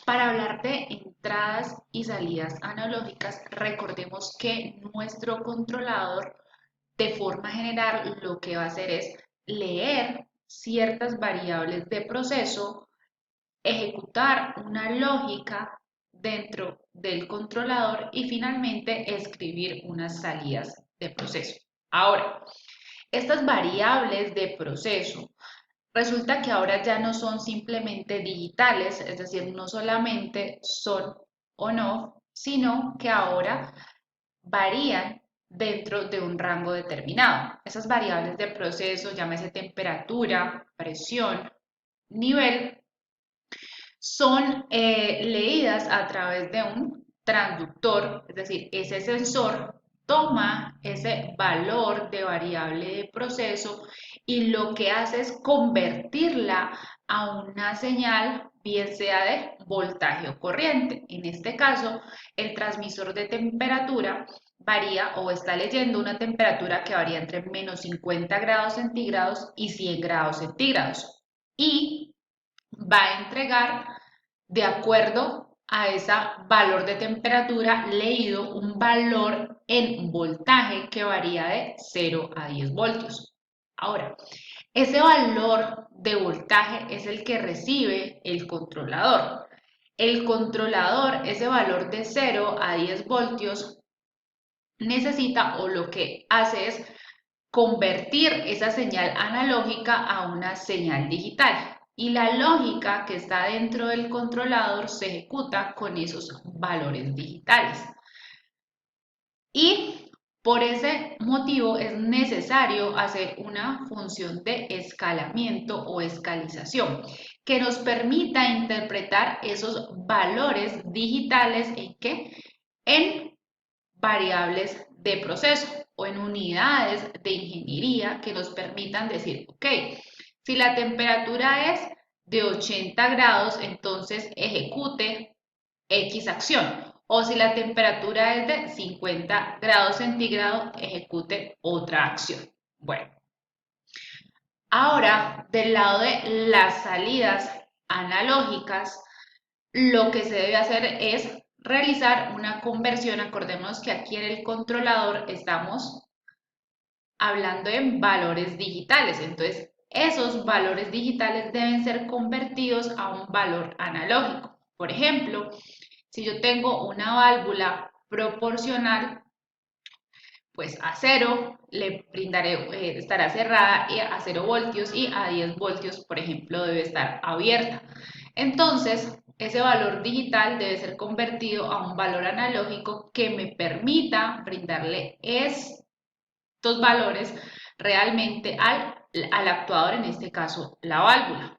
Para hablar de entradas y salidas analógicas, recordemos que nuestro controlador de forma general lo que va a hacer es leer ciertas variables de proceso, ejecutar una lógica dentro del controlador y finalmente escribir unas salidas de proceso. Ahora, estas variables de proceso resulta que ahora ya no son simplemente digitales, es decir, no solamente son o no, sino que ahora varían dentro de un rango determinado. Esas variables de proceso, llámese temperatura, presión, nivel, son leídas a través de un transductor, es decir, ese sensor toma ese valor de variable de proceso y lo que hace es convertirla a una señal, bien sea de voltaje o corriente. En este caso, el transmisor de temperatura varía o está leyendo una temperatura que varía entre menos 50 grados centígrados y 100 grados centígrados. Y va a entregar, de acuerdo a ese valor de temperatura leído, un valor en voltaje que varía de 0 a 10 voltios. Ahora, ese valor de voltaje es el que recibe el controlador. El controlador, ese valor de 0 a 10 voltios, necesita o lo que hace es convertir esa señal analógica a una señal digital. Y la lógica que está dentro del controlador se ejecuta con esos valores digitales. Y por ese motivo es necesario hacer una función de escalamiento o escalización que nos permita interpretar esos valores digitales en qué? En variables de proceso o en unidades de ingeniería que nos permitan decir, ok, si la temperatura es de 80 grados, entonces ejecute X acción. O si la temperatura es de 50 grados centígrados, ejecute otra acción. Bueno, ahora del lado de las salidas analógicas, lo que se debe hacer es realizar una conversión. Acordémonos que aquí en el controlador estamos hablando en valores digitales. Entonces, esos valores digitales deben ser convertidos a un valor analógico. Por ejemplo, si yo tengo una válvula proporcional, pues a 0 le brindaré, estará cerrada a 0 voltios y a 10 voltios, por ejemplo, debe estar abierta. Entonces, ese valor digital debe ser convertido a un valor analógico que me permita brindarle estos valores realmente al actuador, en este caso la válvula.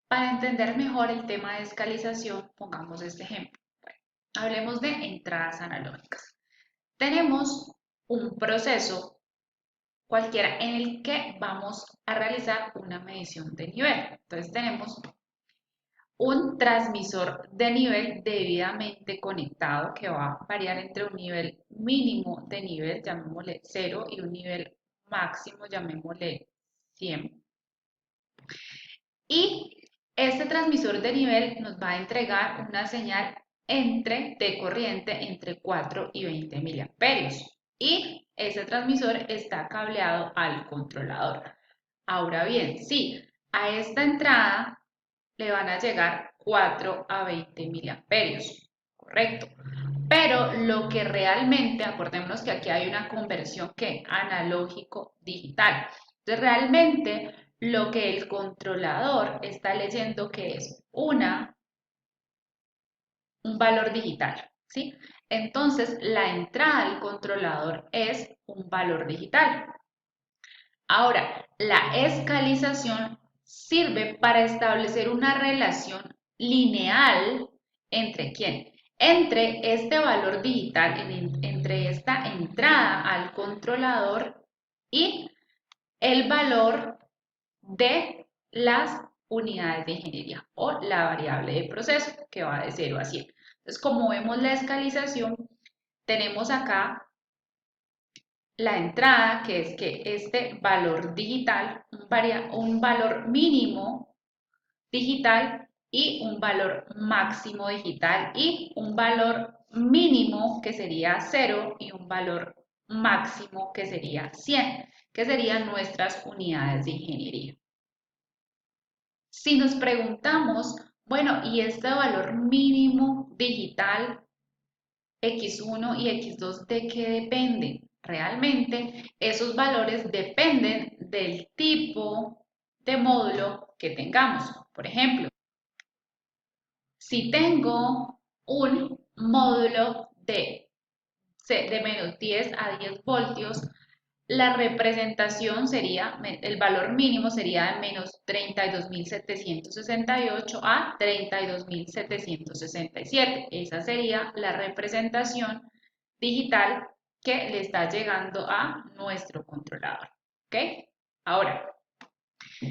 Para entender mejor el tema de escalización, pongamos este ejemplo. Bueno, hablemos de entradas analógicas. Tenemos un proceso cualquiera en el que vamos a realizar una medición de nivel. Entonces tenemos un transmisor de nivel debidamente conectado que va a variar entre un nivel mínimo de nivel, llamémosle 0, y un nivel máximo, llamémosle 100. Y este transmisor de nivel nos va a entregar una señal de corriente entre 4 y 20 miliamperios. Y ese transmisor está cableado al controlador. Ahora bien, sí, a esta entrada le van a llegar 4 a 20 miliamperios, correcto. Pero lo que realmente, acordémonos que aquí hay una conversión que analógico-digital. Entonces, realmente lo que el controlador está leyendo que es un valor digital, ¿sí? Entonces, la entrada al controlador es un valor digital. Ahora, la escalización sirve para establecer una relación lineal entre quién? Entre este valor digital, entre esta entrada al controlador y el valor de las unidades de ingeniería o la variable de proceso que va de 0 a 100. Entonces, como vemos la escalización, tenemos acá la entrada, que es que este valor digital, un valor mínimo digital, y un valor máximo digital y un valor mínimo que sería 0 y un valor máximo que sería 100, que serían nuestras unidades de ingeniería. Si nos preguntamos, bueno, ¿y este valor mínimo digital X1 y X2 de qué dependen? Realmente esos valores dependen del tipo de módulo que tengamos. Por ejemplo, si tengo un módulo de menos 10 a 10 voltios, la representación sería, el valor mínimo sería de menos 32.768 a 32.767. Esa sería la representación digital que le está llegando a nuestro controlador. ¿Ok? Ahora,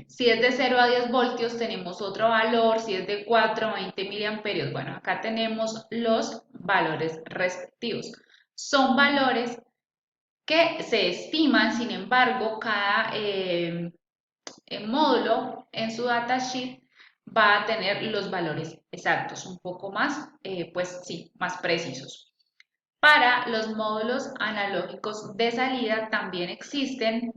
si es de 0 a 10 voltios tenemos otro valor, si es de 4 a 20 miliamperios, bueno, acá tenemos los valores respectivos. Son valores que se estiman, sin embargo, cada módulo en su datasheet va a tener los valores exactos, un poco más, pues sí, más precisos. Para los módulos analógicos de salida también existen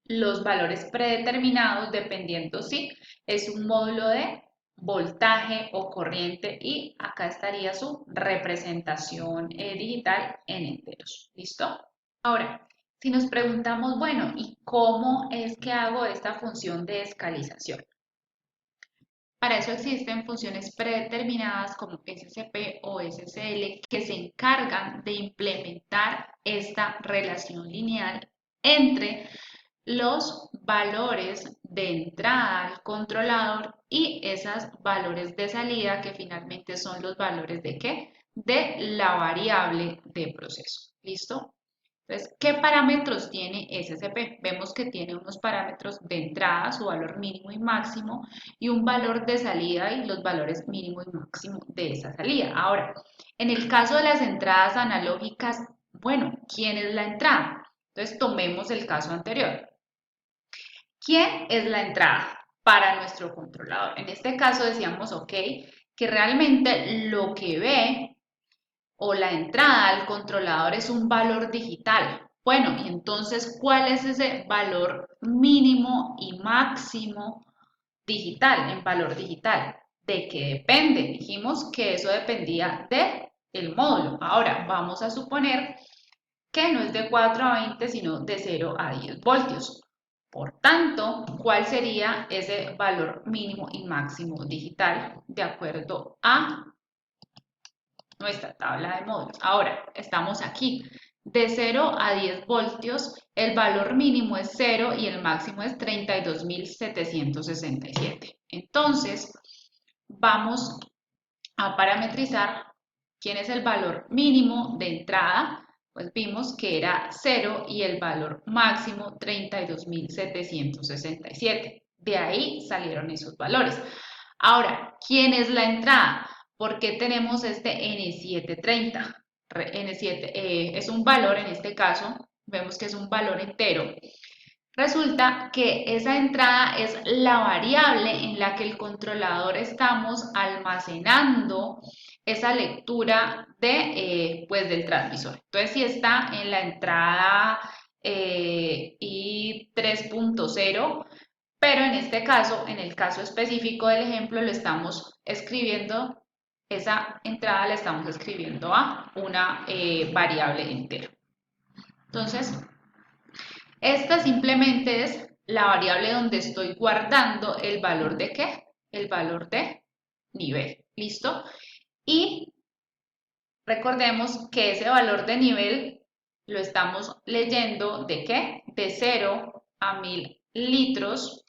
los valores predeterminados dependiendo si es un módulo de voltaje o corriente y acá estaría su representación digital en enteros. ¿Listo? Ahora, si nos preguntamos, bueno, ¿y cómo es que hago esta función de escalización? Para eso existen funciones predeterminadas como SCP o SCL que se encargan de implementar esta relación lineal entre los valores de entrada al controlador y esos valores de salida que finalmente son los valores de ¿qué? De la variable de proceso. ¿Listo? Entonces, ¿qué parámetros tiene SCP? Vemos que tiene unos parámetros de entrada, su valor mínimo y máximo, y un valor de salida y los valores mínimo y máximo de esa salida. Ahora, en el caso de las entradas analógicas, bueno, ¿quién es la entrada? Entonces, tomemos el caso anterior. ¿Quién es la entrada para nuestro controlador? En este caso decíamos, ok, que realmente lo que ve o la entrada al controlador es un valor digital. Bueno, y entonces, ¿cuál es ese valor mínimo y máximo digital, en valor digital? ¿De qué depende? Dijimos que eso dependía del módulo. Ahora, vamos a suponer que no es de 4 a 20, sino de 0 a 10 voltios. Por tanto, ¿cuál sería ese valor mínimo y máximo digital de acuerdo a nuestra tabla de módulos? Ahora, estamos aquí. De 0 a 10 voltios, el valor mínimo es 0 y el máximo es 32.767. Entonces, vamos a parametrizar quién es el valor mínimo de entrada. Pues vimos que era 0 y el valor máximo 32.767. De ahí salieron esos valores. Ahora, ¿quién es la entrada? ¿Por qué tenemos este N730? N7 es un valor en este caso, vemos que es un valor entero. Resulta que esa entrada es la variable en la que el controlador estamos almacenando esa lectura pues del transmisor. Entonces, si está en la entrada I 3.0, pero en este caso, en el caso específico del ejemplo, lo estamos escribiendo, esa entrada la estamos escribiendo a una variable entera. Entonces, esta simplemente es la variable donde estoy guardando el valor de ¿qué? El valor de nivel. ¿Listo? Y recordemos que ese valor de nivel lo estamos leyendo ¿de qué? De 0 a 1000 litros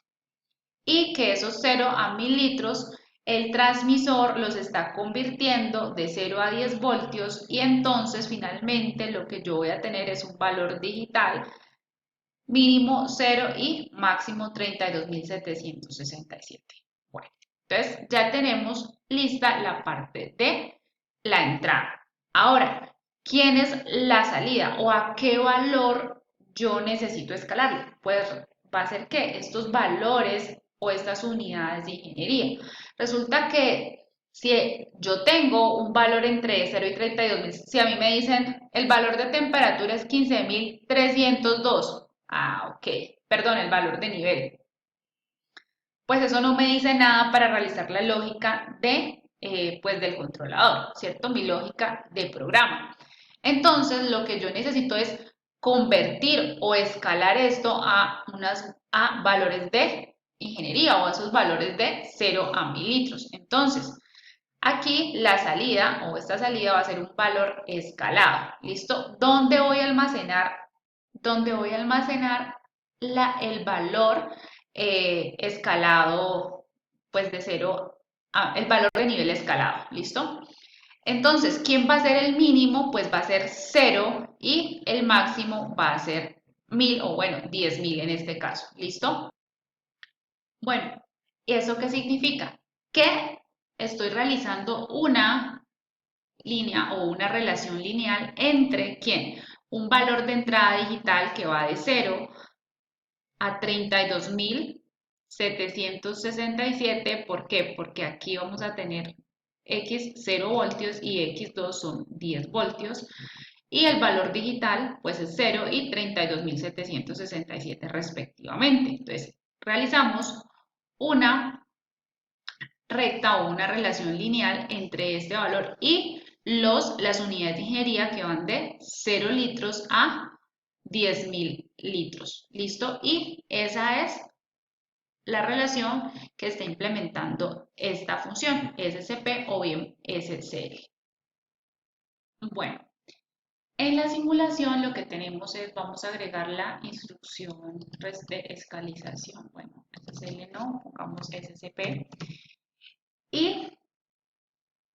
y que esos 0 a 1000 litros el transmisor los está convirtiendo de 0 a 10 voltios y entonces finalmente lo que yo voy a tener es un valor digital mínimo 0 y máximo 32.767. Bueno, entonces ya tenemos lista la parte de la entrada. Ahora, ¿quién es la salida o a qué valor yo necesito escalarlo? Pues va a ser que estos valores o estas unidades de ingeniería. Resulta que si yo tengo un valor entre 0 y 32.000, si a mí me dicen el valor de temperatura es 15.302, ok, perdón, el valor de nivel, pues eso no me dice nada para realizar la lógica pues del controlador, ¿cierto? Mi lógica de programa. Entonces, lo que yo necesito es convertir o escalar esto a valores de ingeniería o a esos valores de 0 a 1000 litros. Entonces, aquí la salida o esta salida va a ser un valor escalado. ¿Listo? ¿Dónde voy a almacenar? ¿Dónde voy a almacenar el valor escalado, pues de 0 a el valor de nivel escalado? ¿Listo? Entonces, ¿quién va a ser el mínimo? Pues va a ser 0 y el máximo va a ser 1000 o bueno, 10.000 en este caso. ¿Listo? Bueno, ¿eso qué significa? Que estoy realizando una línea o una relación lineal entre ¿quién? Un valor de entrada digital que va de 0 a 32.767. ¿Por qué? Porque aquí vamos a tener X 0 voltios y X2 son 10 voltios. Y el valor digital pues es 0 y 32.767 respectivamente. Entonces, realizamos una recta o una relación lineal entre este valor y las unidades de ingeniería que van de 0 litros a 10.000 litros. ¿Listo? Y esa es la relación que está implementando esta función, SCP o bien SCL. Bueno, en la simulación lo que tenemos es, vamos a agregar la instrucción pues, de escalización. Bueno, SCL no, pongamos SCP. ¿Y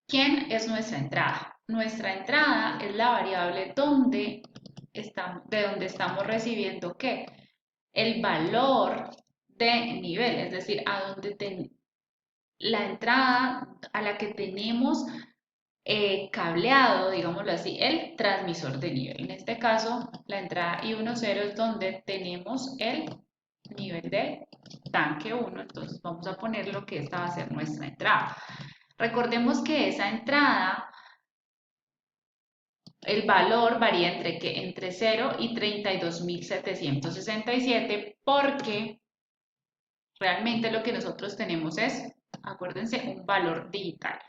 quién es nuestra entrada? Nuestra entrada es la variable de donde estamos recibiendo ¿qué? El valor de nivel, es decir, la entrada a la que tenemos cableado, digámoslo así, el transmisor de nivel. En este caso, la entrada I10 es donde tenemos el nivel del tanque 1, entonces vamos a poner lo que esta va a ser nuestra entrada. Recordemos que esa entrada, el valor varía entre 0 y 32.767 porque realmente lo que nosotros tenemos es, acuérdense, un valor digital.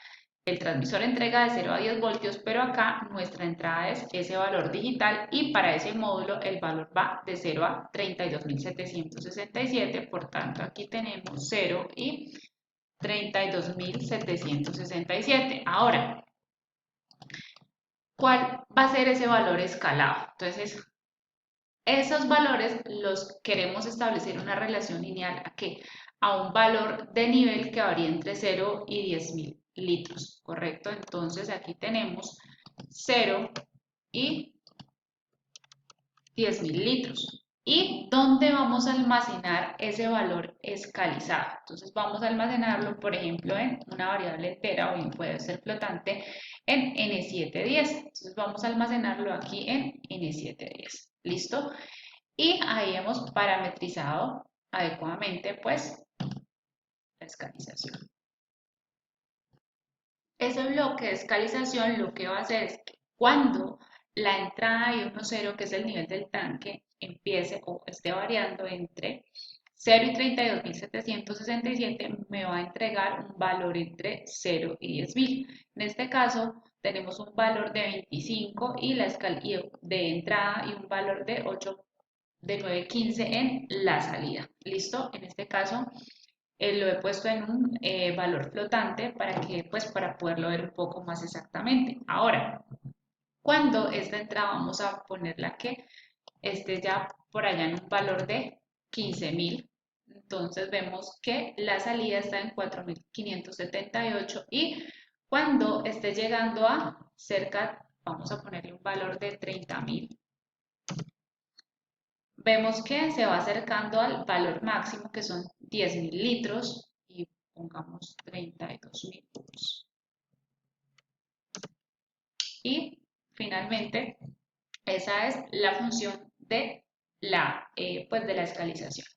El transmisor entrega de 0 a 10 voltios, pero acá nuestra entrada es ese valor digital y para ese módulo el valor va de 0 a 32.767, por tanto aquí tenemos 0 y 32.767. Ahora, ¿cuál va a ser ese valor escalado? Entonces, esos valores los queremos establecer una relación lineal a un valor de nivel que varía entre 0 y 10.000 litros, ¿correcto? Entonces aquí tenemos 0 y 10.000 litros. ¿Y dónde vamos a almacenar ese valor escalizado? Entonces vamos a almacenarlo, por ejemplo, en una variable entera o bien puede ser flotante en N710. Entonces vamos a almacenarlo aquí en N710. ¿Listo? Y ahí hemos parametrizado adecuadamente pues la escalización. Ese bloque de escalización lo que va a hacer es que cuando la entrada I10, que es el nivel del tanque, empiece o esté variando entre 0 y 32.767, me va a entregar un valor entre 0 y 10.000. En este caso tenemos un valor de 25 y de entrada y un valor de 9.15 en la salida. ¿Listo? En este caso lo he puesto en un valor flotante para poderlo ver un poco más exactamente. Ahora, cuando esta entrada vamos a ponerla que esté ya por allá en un valor de 15.000, entonces vemos que la salida está en 4.578 y cuando esté llegando a cerca, vamos a ponerle un valor de 30.000, vemos que se va acercando al valor máximo que son 10.000 litros y pongamos 32.000. Y finalmente esa es la función de de la escalización.